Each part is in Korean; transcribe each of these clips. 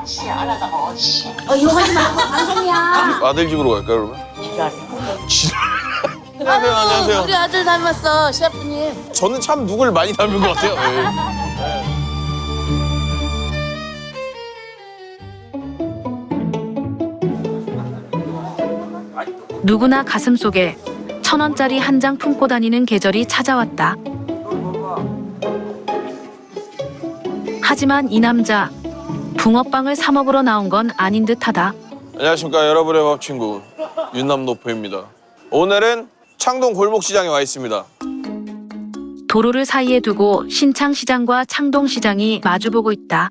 욕하지 말고 방송이야. 아들 집으로 갈까요, 그러면? 안녕하세요, 안녕하세요. 우리 아들 닮았어, 셰프님. 저는 참 누굴 많이 닮은 것 같아요. 예. 누구나 가슴속에 1,000원짜리 한 장 품고 다니는 계절이 찾아왔다. 하지만 이 남자 붕어빵을 사 먹으러 나온 건 아닌 듯하다. 안녕하십니까, 여러분의 밥 친구 윤남노포입니다. 오늘은 창동 골목시장에 와 있습니다. 도로를 사이에 두고 신창시장과 창동시장이 마주보고 있다.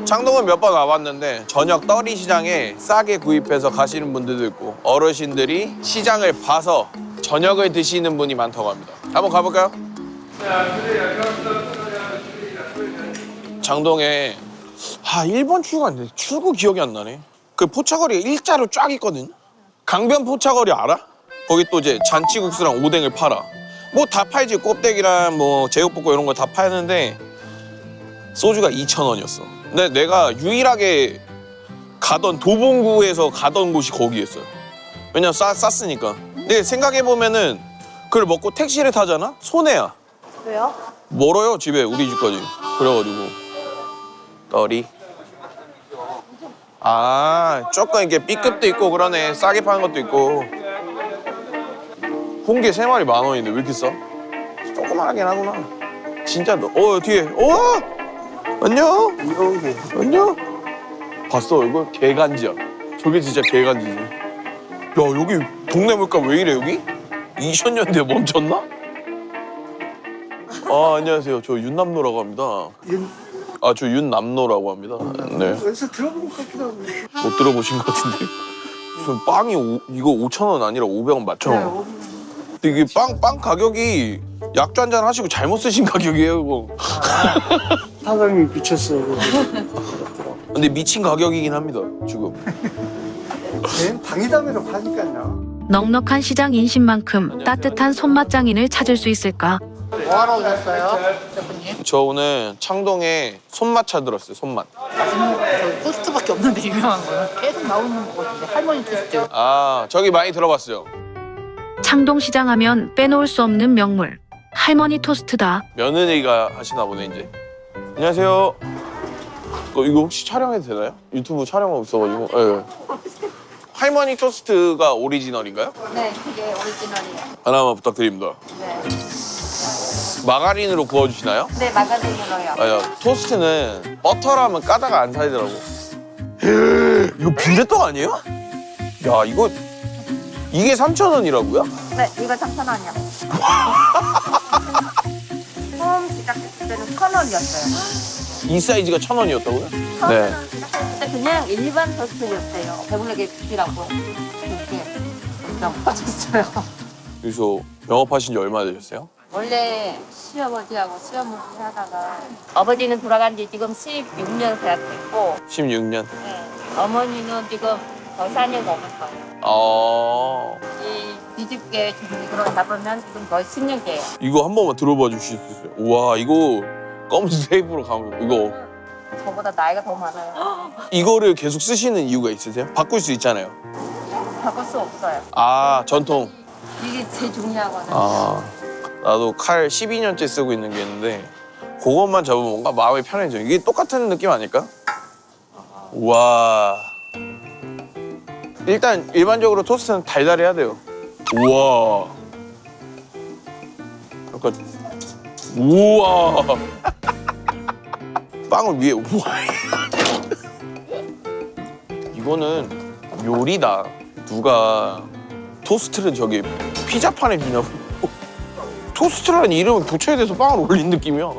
창동은 몇 번 와봤는데 저녁 떨이 시장에 싸게 구입해서 가시는 분들도 있고 어르신들이 시장을 봐서 저녁을 드시는 분이 많다고 합니다. 한번 가볼까요? 장동에 일본 출구인데 출구 기억이 안 나네. 그 포차거리가 일자로 쫙 있거든. 강변 포차거리 알아? 거기 또 이제 잔치국수랑 오뎅을 팔아. 뭐 다 팔지. 껍데기랑 뭐 제육볶음 이런 거 다 파는데 소주가 2,000원이었어. 근데 내가 유일하게 가던 도봉구에서 가던 곳이 거기였어요. 왜냐면 쌌으니까. 근데 생각해보면은 그걸 먹고 택시를 타잖아? 손해야. 왜요? 멀어요, 집에, 우리 집까지. 그래가지고 떨이. 조금 이렇게 B급도 있고 그러네. 싸게 파는 것도 있고. 홍게 3마리 10,000원인데 왜 이렇게 싸? 조그만하긴 하구나. 진짜 뒤에. 안녕. 안녕. 봤어, 이거 개간지야. 저게 진짜 개간지지. 야, 여기 동네 물가 왜 이래, 여기? 2000년대에 멈췄나? 안녕하세요. 저 윤남노라고 합니다. 저 윤남노라고 합니다. 네. 어디서 들어본 것 같기도 하고. 못 들어보신 것 같은데. 무슨 빵이 이거 5,000원 아니라 500원 맞죠? 근데 이게 빵 가격이 약주 한잔 하시고 잘못 쓰신 가격이에요, 이거. 사장님이 미쳤어. 근데 미친 가격이긴 합니다, 지금. 걔는 당이담으로 파니까요. 넉넉한 시장 인심만큼 따뜻한 손맛 장인을 찾을 수 있을까? 뭐하러 오셨어요, 셰프님? 저 오늘 창동에 손맛 찾으러왔어요, 손맛. 맛있는 거, 저 토스트밖에 없는데 유명한 거는 계속 나오는 거 같은데 할머니 토스트. 저기 많이 들어봤어요. 창동시장 하면 빼놓을 수 없는 명물. 할머니 토스트다. 며느리가 하시나 보네, 이제. 안녕하세요. 이거 혹시 촬영해도 되나요? 유튜브 촬영하고 있어가지고. 네. 할머니 토스트가 오리지널인가요? 네, 그게 오리지널이에요. 하나만 부탁드립니다. 네, 마가린으로 구워주시나요? 네 마가린으로요. 토스트는 버터라면 까다가 안 살더라고. 이거 빈대떡 아니에요? 야, 이게 3,000원이라고요? 네, 이거 3,000원이요. 처음 시작했을 때는 1,000원이었어요. 이 사이즈가 1,000원이었다고요? 네. 근데 그냥 일반 토스트였어요. 배불리게 드시라고 그렇게 그냥 퍼졌어요. 여기서 영업하신 지 얼마나 되셨어요? 원래 시아버지하고 시어머니 하다가 아버지는 돌아간 지 지금 16년 되었고 16년. 네, 어머니는 지금 더 4년 넘었어요. 이 뒤집게 준비로 잡으면 지금 거의 10년째예요. 이거 한 번만 들어봐 주실 수 있어요? 우와, 이거 검은색 테이프로 가면 이거 저보다 나이가 더 많아요. 이거를 계속 쓰시는 이유가 있으세요? 바꿀 수 있잖아요. 바꿀 수 없어요. 전통. 이게 제일 중요하거든요. 나도 칼 12년째 쓰고 있는 게 있는데 그것만 잡으면 뭔가 마음이 편해져요. 이게 똑같은 느낌 아닐까? 우와. 일단 일반적으로 토스트는 달달해야 돼요. 우와. 약간 우와. 빵을 위에 우와. 이거는 요리다. 누가 토스트를 저기 피자판에 주냐고. 토스트라는 이름을 붙여야 돼서 빵을 올린 느낌이야.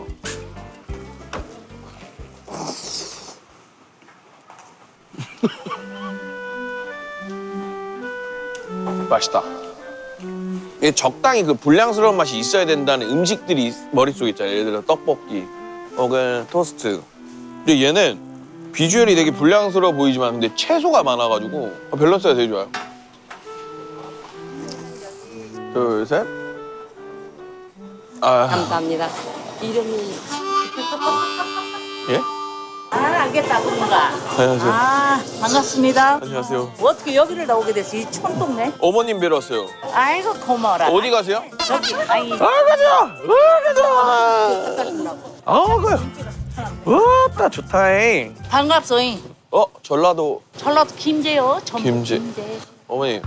맛있다. 이게 적당히 그 불량스러운 맛이 있어야 된다는 음식들이 머릿속에 있잖아요. 예를 들어 떡볶이 혹은 토스트. 근데 얘는 비주얼이 되게 불량스러워 보이지만 근데 채소가 많아가지고 밸런스가 되게 좋아요. 둘, 셋. 감사합니다. 이름이 예? 안 알겠다 그런가. 안녕하세요. 아 반갑습니다. 안녕하세요. 어떻게 여기를 나오게 됐어? 이 촌동네? 어머님 뵈러 왔어요. 아이고 고마워라. 어디 가세요? 저기 아이 가자. 그래. 왔다 좋다잉. 반갑소잉. 전라도 전라도 김제요. 전북 김제. 어머니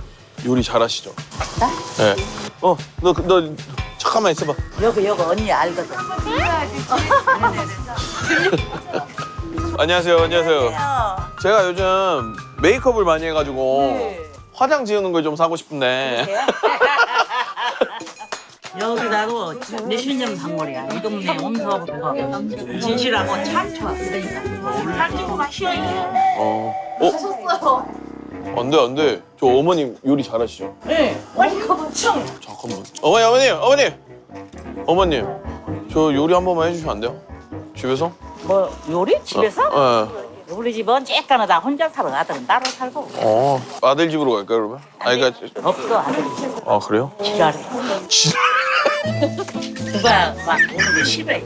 요리 잘하시죠? 나? 네. 너 잠깐만 있어봐. 여기 언니 알거든. 안녕하세요. 제가 요즘 메이크업을 많이 해가지고 화장 지우는 걸 좀 사고 싶은데. 여기 나도 몇십 년 단골이야. 이 동네 엄서부터 진실하고 참 좋아. 그러니까 딱 마셔. 하셨어요. 안 돼. 저 어머님 요리 잘하시죠? 네. 와이커브 청. 잠깐만. 어머님. 저 요리 한 번만 해주시면 안 돼요? 집에서? 뭐 요리? 집에서? 네. 우리 집은 쬐까나다 혼자 살아. 아들은 따로 살고. 아들 집으로 갈까요, 그러면? 그러니까. 없어 아들이. 아, 그래요? 지랄해. 누가 막 오는 게 싫어해.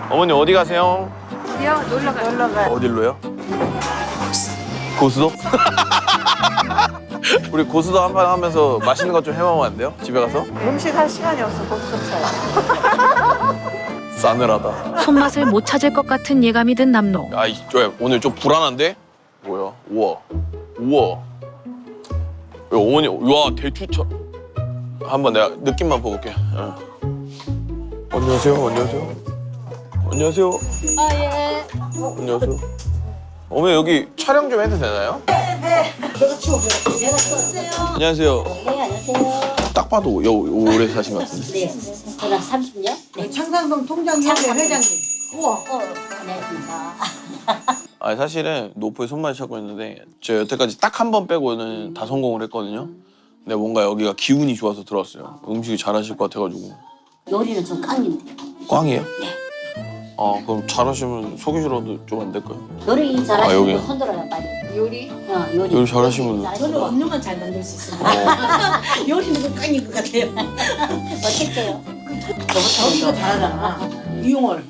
어머니 어디 가세요? 놀러 가. 어딜로요? 고수도? 우리 고수도 한 판 하면서 맛있는 것 좀 해먹으면 안 돼요? 집에 가서? 음식 할 시간이 없어. 고수처럼. 싸늘하다. 손맛을 못 찾을 것 같은 예감이 든 남로. 저 오늘 좀 불안한데? 뭐야? 우와. 야, 어머니, 와 대추차. 한번 내가 느낌만 보볼게. 안녕하세요. 예. 안녕하세요. 어머니 여기 촬영 좀 해도 되나요? 네. 내가 치웠어요. 안녕하세요. 네, 안녕하세요. 딱 봐도 오래 사신 것 같은데. 네, 저는 30년. 네, 창상동 통장협회 회장님. 우와. 안녕하십니까. 사실은 노포에 손맛이 찾고 있는데 제가 여태까지 딱 한 번 빼고는 다 성공을 했거든요. 근데 뭔가 여기가 기운이 좋아서 들어왔어요. 음식이 잘하실 것 같아가지고. 요리는 좀 깡인데. 꽝이에요? 네. 그럼 잘하시면 소개시라도 좀 안 될까요? 요리 여기요? 잘하시면 손들어요, 빨리. 요리? 요리. 요리 잘하시면. 저는 없는 건 잘 만들 수 있어요. 요리는 좀 깡인 것 같아요. 어떻게요? 저기가 잘하잖아. 이용월.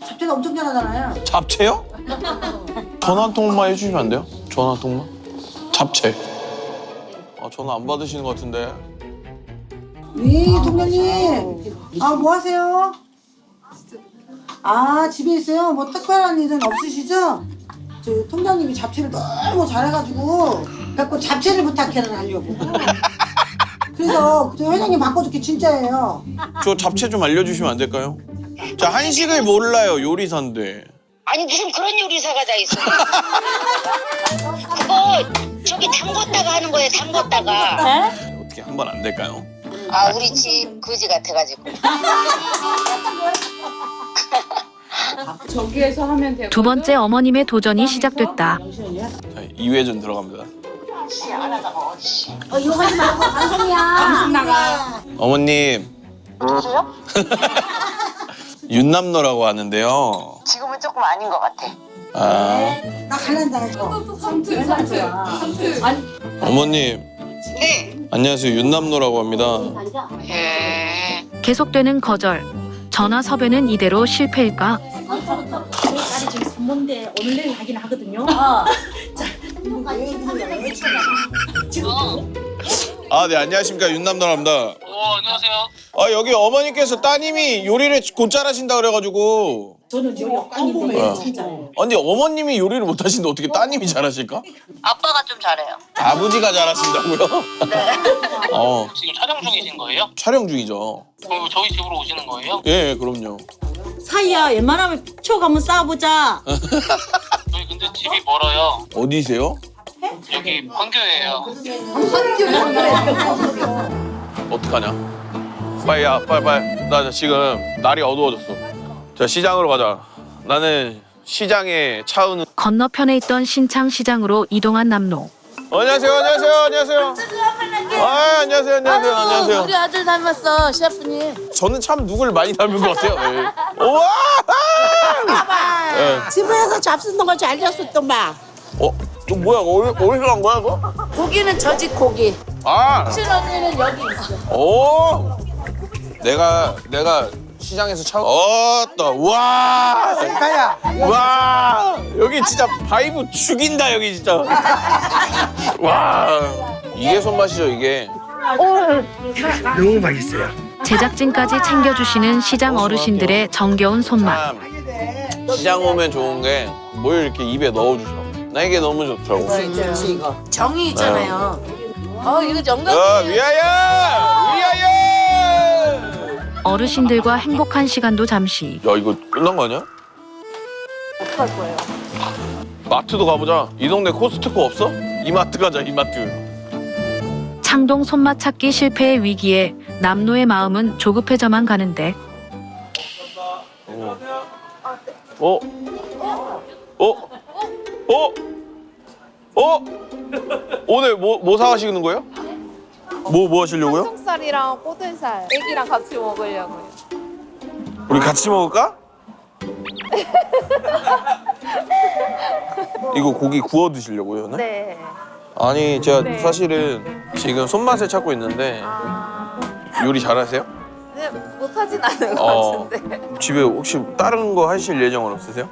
잡채가 엄청 잘하잖아요. 잡채요? 전화 한 통만 해주시면 안 돼요? 전화 한 통만? 잡채. 전화 안 받으시는 것 같은데. 네, 통장님. 뭐 하세요? 집에 있어요? 뭐 특별한 일은 없으시죠? 저 통장님이 잡채를 너무 잘해가지고 그래서 잡채를 부탁해를 하려고. 그래서 저 회장님 바꿔줄게 진짜예요. 저 잡채 좀 알려주시면 안 될까요? 자, 한식을 몰라요, 요리사인데. 아니 무슨 그런 요리사가 다 있어. 그거 저기 담궜다가 하는 거예요. 담궜다가. 어떻게 한 번 안 될까요? 우리 집 거지 같아가지고. 저기에서 하면 되고. 두 번째 어머님의 도전이 시작됐다. 자, 2회전 들어갑니다. 이거 하지 말고 방송이야. 방송 나가. 어머님. 누구세요? 윤남노라고 하는데요. 지금은 조금 아닌 것 같아. 나 갈란다 해서. 삼트. 아니, 어머님. 네. 안녕하세요. 윤남노라고 합니다. 예. 계속되는 거절. 전화 섭외는 이대로 실패일까? 딸이 지금 산모인데 오늘 내일 하긴 하거든요. 네, 안녕하십니까. 윤남노라고 합니다. 안녕하세요. 여기 어머니께서 따님이 요리를 곧 잘하신다 그래가지고. 저는 요리 깡인데 진짜. 근데 어머님이 요리를 못하시는데 어떻게 따님이 잘하실까? 아빠가 좀 잘해요. 아버지가 잘하신다고요? 지금 촬영 중이신 거예요? 촬영 중이죠. 그럼 저희 집으로 오시는 거예요? 예, 그럼요. 사이야 웬만하면 초 한번 싸워보자. 저희 근데 집이 멀어요. 어디세요? 여기 판교예요. 어떡하냐? 빨리. 나 지금 날이 어두워졌어. 자, 시장으로 가자. 나는 시장에 차우는. 건너편에 있던 신창 시장으로 이동한 남로. 안녕하세요. 안녕하세요. 우리 아들 닮았어 셰프님. 저는 참 누굴 많이 닮은 것 같아요. 예. 우와! 예. 집에서 잡수는 거 잘 잡수던 봐. 저 뭐야? 어디서 난 거야, 그거? 고기는 저 집 고기. 아! 신언니는 여기 있어. 오! 내가 시장에서 차. 어따 와. 가야. 와 여기 진짜 바이브 죽인다 여기 진짜. 와 이게 손맛이죠 이게. 너무 맛있어요. 제작진까지 챙겨주시는 시장 어르신들의 정겨운 손맛. 참 시장 오면 좋은 게 뭘 이렇게 입에 넣어주셔. 나 이게 너무 좋더라고. 그렇지 이거. 정이 있잖아요. 이거 정답. 위하여 위하여. 어르신들과 행복한 시간도 잠시. 야 이거 끝난 거 아니야? 어떡할 거예요? 마트도 가보자. 이 동네 코스트코 없어? 이마트 가자 이마트. 창동 손맛 찾기 실패의 위기에 남노의 마음은 조급해져만 가는데 어? 오늘 뭐 사가시는 거예요? 뭐 하시려고요? 삼겹살이랑 꼬들살 애기랑 같이 먹으려고요. 우리 같이 먹을까? 이거 고기 구워 드시려고요? 네? 네. 아니 제가 네. 사실은 지금 손맛을 찾고 있는데 요리 잘하세요? 네, 못하진 않은 것 어. 같은데. 집에 혹시 다른 거 하실 예정은 없으세요?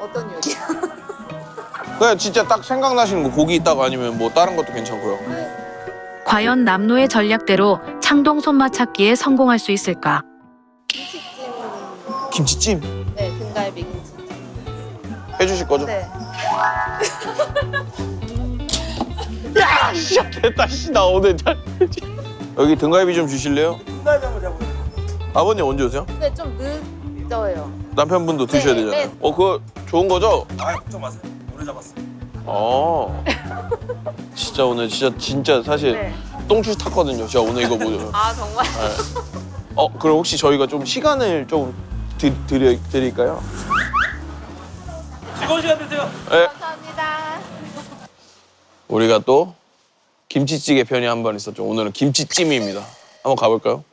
어떤 요리요? 그냥 진짜 딱 생각나시는 거 고기 있다가 아니면 뭐 다른 것도 괜찮고요. 과연 남노의 전략대로 창동 손맛 찾기에 성공할 수 있을까? 김치찜 네, 등갈비 김치찜. 해주실 거죠? 네. 야, 씨, 됐다, 씨, 나 오늘 여기 등갈비 좀 주실래요? 등갈비 한번 잡아요. 아버님 언제 오세요? 근데 좀 늦어요. 남편분도 드셔야 네, 되잖아요. 네. 그거 좋은 거죠? 아, 걱정 마세요. 오래 잡았어요. 진짜 오늘 진짜 사실 네. 똥줄 탔거든요. 제가 오늘 이거 보죠. 아, 정말? 그럼 혹시 저희가 좀 시간을 좀 드릴까요? 즐거운 시간 되세요. 네. 감사합니다. 우리가 또 김치찌개 편이 한 번 있었죠. 오늘은 김치찜입니다. 한번 가볼까요?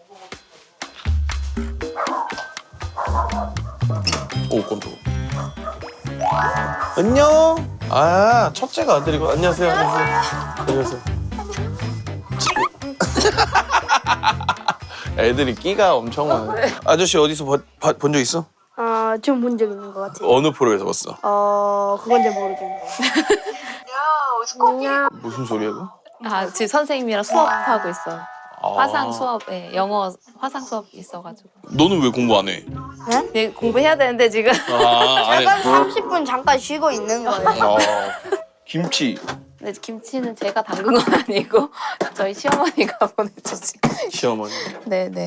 오, 깜짝이야. 안녕. 아, 첫째가 아들이고. 안녕하세요. 안녕하세요. 애들이 끼가 엄청 많아요. 아저씨 어디서 본 적 있어? 좀 본 적 있는 것 같아요. 어느 프로에서 봤어? 그건 잘 모르겠네요. 무슨 소리야, 이거? 아, 지금 선생님이랑 수업하고 있어요. 아. 화상 수업, 네, 영어 화상 수업 있어가지고. 너는 왜 공부 안 해? 네, 공부해야 되는데 지금. 안 해. 잠깐 30분 잠깐 쉬고 있는 거예요. 김치. 네, 김치는 제가 담근 건 아니고 저희 시어머니가 보내주신. 시어머니. 네네.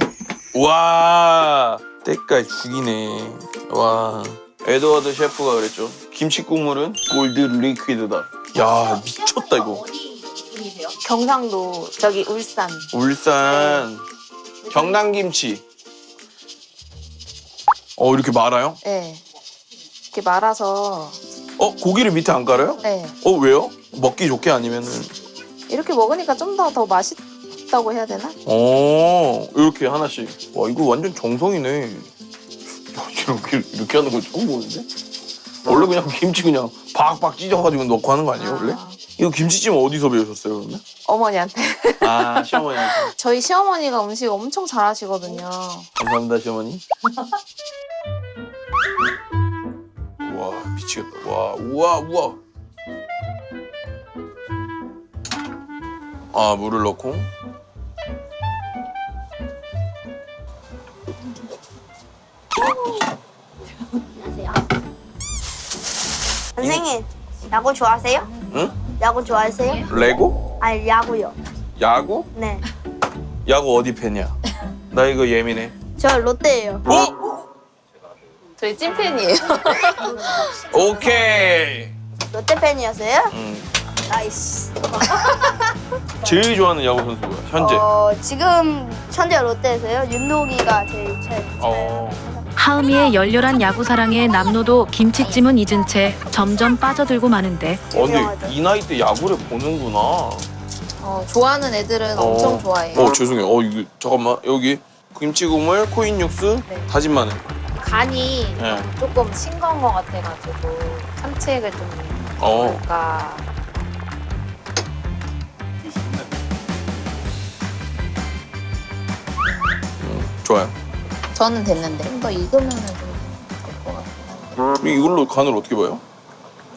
와, 때깔 죽이네. 와, 에드워드 셰프가 그랬죠. 김치 국물은 골드 리퀴드다. 야, 미쳤다 이거. 경상도 저기 울산. 울산 경남김치. 이렇게 말아요? 네. 이렇게 말아서. 고기를 밑에 안 깔아요? 네. 왜요? 먹기 좋게 아니면은? 이렇게 먹으니까 좀 더 맛있다고 해야 되나? 이렇게 하나씩. 와, 이거 완전 정성이네. 야, 이렇게 하는 거 처음 보는데? 원래 그냥 김치 그냥 박박 찢어가지고 넣고 하는 거 아니에요, 원래? 이거 김치찜 어디서 배우셨어요, 그러면? 어머니한테. 아, 시어머니한테. 저희 시어머니가 음식 엄청 잘하시거든요. 감사합니다, 시어머니. 와, 미치겠다. 와, 우와. 아, 물을 넣고. 선생님, 야구 좋아하세요? 응? 야구 좋아하세요? 레고? 아니, 야구요. 야구? 네. 야구 어디 팬이야? 나 이거 예민해. 저 롯데예요. 저희 찐팬이에요. 오케이. 롯데 팬이었어요? 응. 나이스. 제일 좋아하는 야구 선수가 현재. 지금 현재 롯데에서요. 윤동이가 제일 하은이의 열렬한 야구 사랑에 남노도 김치찜은 잊은 채 점점 빠져들고 마는데 근데 이 나이 때 야구를 보는구나. 좋아하는 애들은 엄청 좋아해요. 죄송해요. 이거 잠깐만. 여기 김치 국물, 코인 육수, 네. 다진 마늘. 간이 네. 조금 싱거운 것 같아가지고 참치액을 좀 넣을까. 좋아요. 저는 됐는데 좀 더 익으면은 좀될것 같아요. 이걸로 간을 어떻게 봐요?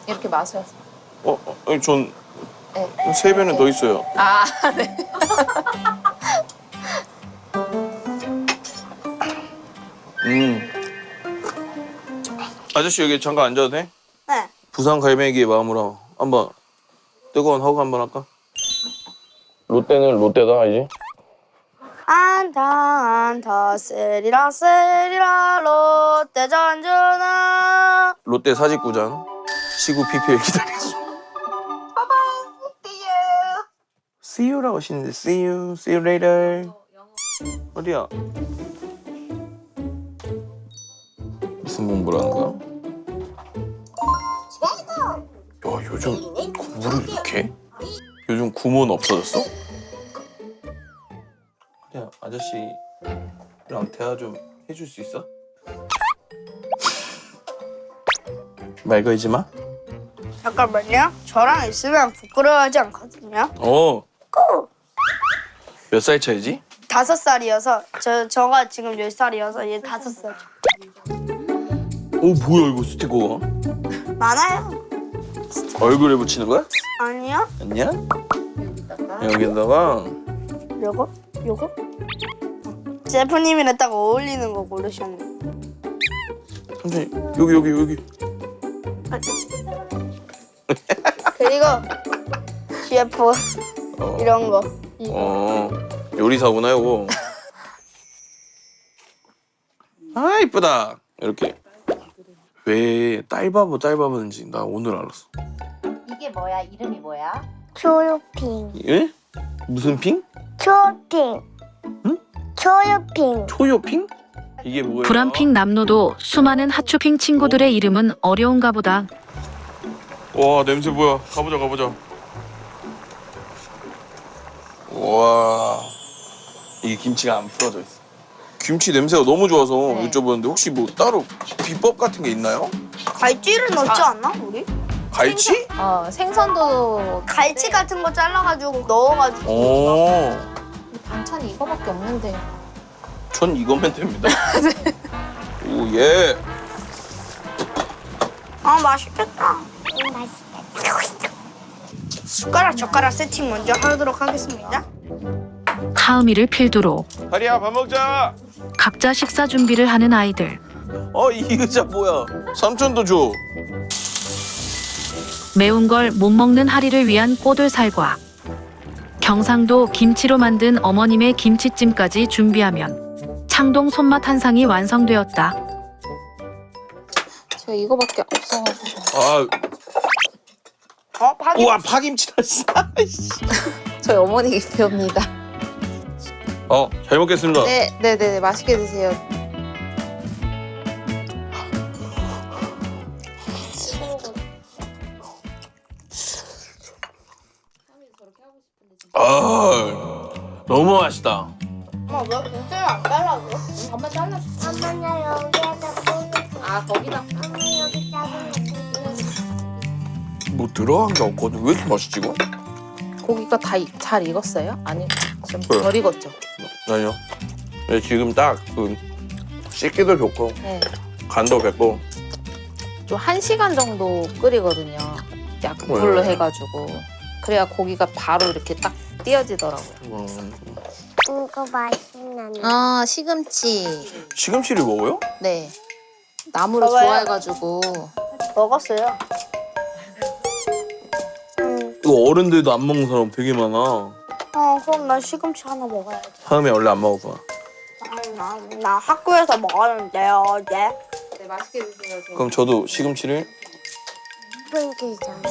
이렇게 마셔서. 아니 전 네. 3배는 더 있어요. 아, 네. 아저씨 여기 잠깐 앉아도 돼? 네. 부산 갈매기의 마음으로 한번 뜨거운 허그 한번 할까? 롯데는 롯데다 이제. 안타 쓰리라 쓰리라 롯데 전주나. 롯데 사직구장 시구 PPL 기다리겠어. See you라고 하시는데 see you later. 어디야? 무슨 공부를 하는 거야? 야 요즘 공부를 이렇게 해? 요즘 구몬 없어졌어? 그냥 아저씨랑 대화 좀 해줄 수 있어? 말 걸지 마. 잠깐만요. 저랑 있으면 부끄러워하지 않거든요. 몇 살 차이지? 5살이어서 저가 지금 10살이어서 얘 5살. 오 뭐야 이거 스티커가? 많아요. 얼굴에 붙이는 거야? 아니요. 아니야? 여기다가 요거? 셰프님이랑 딱 어울리는 거 고르셨네. 천천히 여기 그리고 셰프 이런 거. 요리사구나 이거. 아 이쁘다. 이렇게. 왜 딸바보인지 나 오늘 알았어. 이게 뭐야? 이름이 뭐야? 초요핑. 예? 무슨 핑? 초핑. 응? 초요핑. 초요핑? 이게 뭐예요? 불안핑 남노도 수많은 하추핑 친구들의 이름은 어려운가 보다. 와 냄새 뭐야? 가보자. 와 이게 김치가 안 풀어져 있어. 김치 냄새가 너무 좋아서 네. 여쭤보는데 혹시 뭐 따로 비법 같은 게 있나요? 갈치를 넣지 않나 우리? 갈치? 생선도 갈치 같은 거 잘라가지고 넣어가지고. 오, 반찬이 이거밖에 없는데. 전 이거면 됩니다. 오 예. 아 맛있겠다. 숟가락 젓가락 세팅 먼저 하도록 하겠습니다. 하음이를 필두로 다리야 밥 먹자. 각자 식사 준비를 하는 아이들. 이 의자 뭐야? 삼촌도 줘. 매운 걸 못 먹는 하리를 위한 꼬들살과 경상도 김치로 만든 어머님의 김치찜까지 준비하면 창동 손맛 한 상이 완성되었다. 제가 이거밖에 없어가지고. 파김치. 우와 파김치 났어. 저희 어머니 배웁니다. 잘 먹겠습니다. 네, 맛있게 드세요. 너무 맛있다. 엄마 왜 김치를 안 잘라줘? 엄마 잘라줘. 엄마나 여기에다 아, 거기다. 언니 여기 작은 뭐 들어간 게 없거든. 왜 이렇게 맛있지 이거? 고기가 다 잘 익었어요? 아니, 좀 네. 덜 익었죠? 아니요. 네, 지금 딱 그 씻기도 좋고 네. 간도 뱄고. 좀 1시간 정도 끓이거든요. 약간 왜? 불로 해가지고. 그래야 고기가 바로 이렇게 딱 띄어지더라고요. 이거 맛있는 아, 시금치. 시금치를 먹어요? 네. 나물을 먹어요? 좋아해가지고. 먹었어요. 이거 어른들도 안 먹는 사람 되게 많아. 그럼 나 시금치 하나 먹어야지. 다음에 원래 안 먹어. 나 학교에서 먹었는데요 어제. 네, 맛있게 드세요. 그럼 저도 시금치를. 뿌리잖아.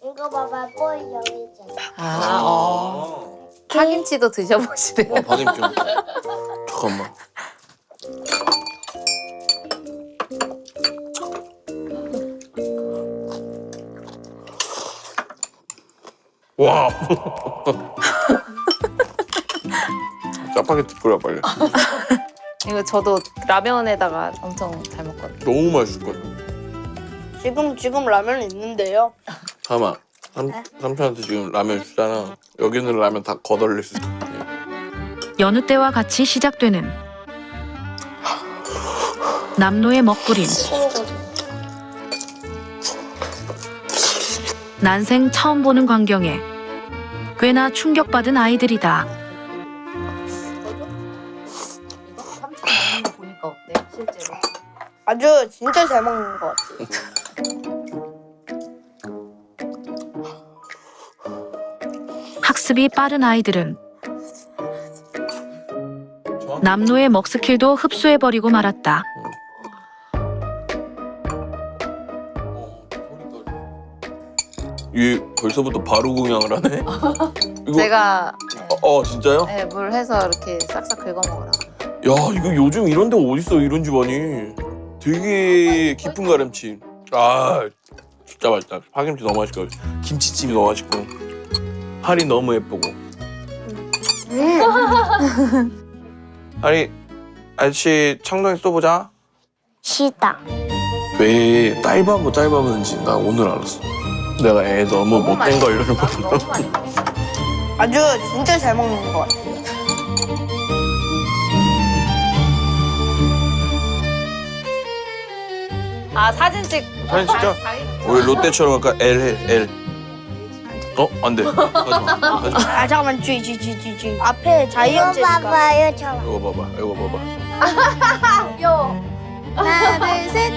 이거 봐봐 꿀 여기 있잖아. 파김치도 드셔보시네요. 받음표. 잠깐만. 와. 짜파게티 뿌려 빨리. 이거 저도 라면에다가 엄청 잘 먹거든요. 너무 맛있을 거야. 지금 라면 있는데요. 잠깐만. 삼촌한테 지금 라면 주잖아. 여기 있는 라면 다 거덜릴 수 있어. 여느 때와 같이 시작되는 남노의 먹부림. 난생 처음 보는 광경에 꽤나 충격받은 아이들이다. 보니까 어때? 실제로. 아주 진짜 잘 먹는 것 같아. 학습이 빠른 아이들은 남노의 먹스킬도 흡수해버리고 말았다. 얘 벌써부터 바로 공양을 하네. 이거 제가 진짜요? 네, 물 해서 이렇게 싹싹 긁어 먹으라. 야 이거 요즘 이런 데가 어딨어 이런 집안이. 되게 깊은 가름치. 아 진짜 맛있다. 파김치 너무 맛있고 김치찜이 너무 맛있고 파리 너무 예쁘고. 아니 아저씨 창동에서 또 보자. 시다. 왜 딸바보 짤바보인지 나 오늘 알았어. 내가 애 너무 못된 거 이러는 거. 아주 진짜 잘 먹는 것 같아. 아 사진 찍. 사진 찍자. 우리 롯데처럼 할까? L 해 L. 안 돼. 하지마. 아 잠깐만 쥐 앞에 자이언트니까. 봐봐요 저. 이거 봐봐. 하나 둘 셋.